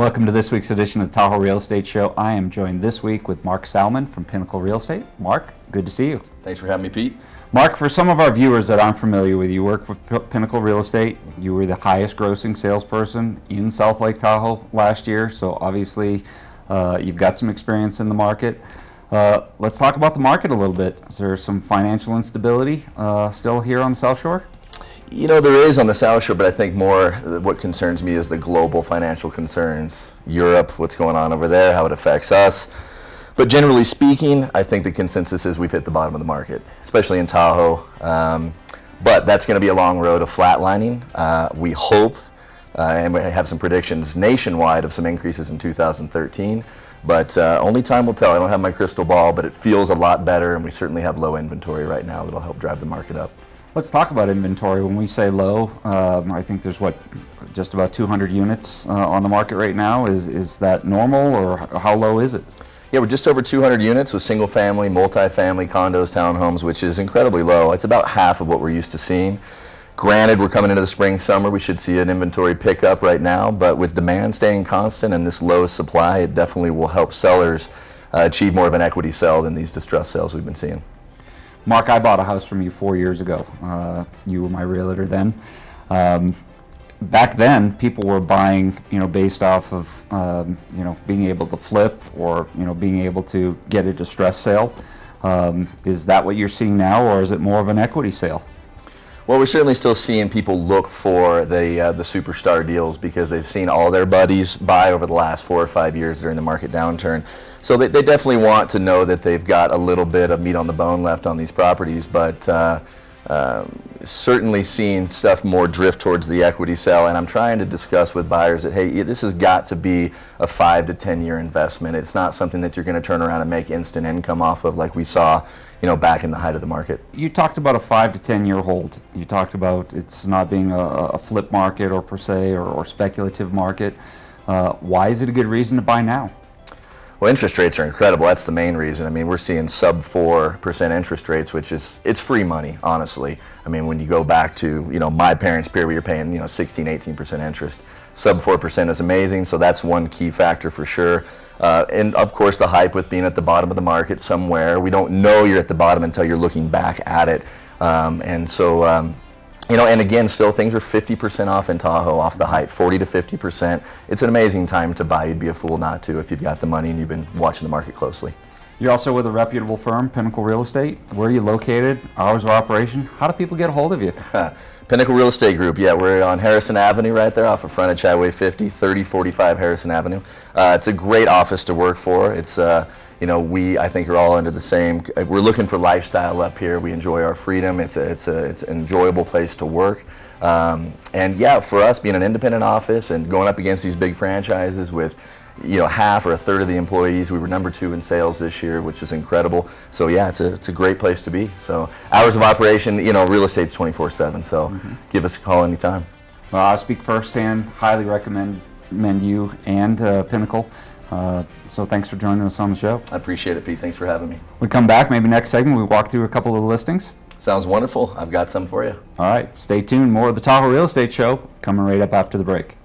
Welcome to this week's edition of the Tahoe Real Estate Show. I am joined this week with Mark Salmon from Pinnacle Real Estate. Mark, good to see you. Thanks for having me, Pete. Mark, for some of our viewers that aren't familiar with you, you work with Pinnacle Real Estate. You were the highest grossing salesperson in South Lake Tahoe last year, so obviously you've got some experience in the market. Let's talk about the market a little bit. Is there some financial instability still here on the South Shore? You know, there is on the South Shore, but I think more what concerns me is the global financial concerns. Europe, what's going on over there, how it affects us. But generally speaking, I think the consensus is we've hit the bottom of the market, especially in Tahoe. But that's going to be a long road of flatlining. We hope, and we have some predictions nationwide of some increases in 2013. But only time will tell. I don't have my crystal ball, but it feels a lot better, and we certainly have low inventory right now that'll help drive the market up. Let's talk about inventory. When we say low, I think there's just about 200 units on the market right now. Is that normal, or how low is it? Yeah, we're just over 200 units with single family, multi-family, condos, townhomes, which is incredibly low. It's about half of what we're used to seeing. Granted, we're coming into the spring, summer, we should see an inventory pickup right now, but with demand staying constant and this low supply, it definitely will help sellers achieve more of an equity sell than these distressed sales we've been seeing. Mark, I bought a house from you 4 years ago. You were my realtor then. Back then, people were buying, based off of, being able to flip or, being able to get a distressed sale. Is that what you're seeing now, or is it more of an equity sale? Well, we're certainly still seeing people look for the superstar deals because they've seen all their buddies buy over the last 4 or 5 years during the market downturn. So they definitely want to know that they've got a little bit of meat on the bone left on these properties, but certainly seeing stuff more drift towards the equity sale. And I'm trying to discuss with buyers that, hey, this has got to be a 5 to 10 year investment. It's not something that you're going to turn around and make instant income off of like we saw back in the height of the market. You talked about a 5 to 10 year hold. You talked about it's not being a flip market or per se or speculative market. Why is it a good reason to buy now? Well, interest rates are incredible. That's the main reason. I mean, we're seeing sub 4% interest rates, which is, it's free money, honestly. I mean, when you go back to, my parents' period where you're paying, 16, 18% interest. Sub 4% is amazing, so that's one key factor for sure. And of course, the hype with being at the bottom of the market somewhere. We don't know you're at the bottom until you're looking back at it. And again, still things are 50% off in Tahoe, off the hype, 40 to 50%. It's an amazing time to buy. You'd be a fool not to if you've got the money and you've been watching the market closely. You're also with a reputable firm, Pinnacle Real Estate. Where are you located? Hours of operation? How do people get a hold of you? Pinnacle Real Estate Group, yeah, we're on Harrison Avenue right there off of frontage Highway 50, 3045 Harrison Avenue. It's a great office to work for. It's, we, I think, are all under the same, we're looking for lifestyle up here. We enjoy our freedom. It's an enjoyable place to work. And yeah, for us, being an independent office and going up against these big franchises with half or a third of the employees. We were number 2 in sales this year, which is incredible. So yeah, it's a great place to be. So hours of operation, real estate's 24/7. So give us a call anytime. Well, I speak firsthand. Highly recommend you and Pinnacle. So thanks for joining us on the show. I appreciate it, Pete. Thanks for having me. We come back, maybe next segment, we walk through a couple of the listings. Sounds wonderful. I've got some for you. All right, stay tuned. More of the Tahoe Real Estate Show coming right up after the break.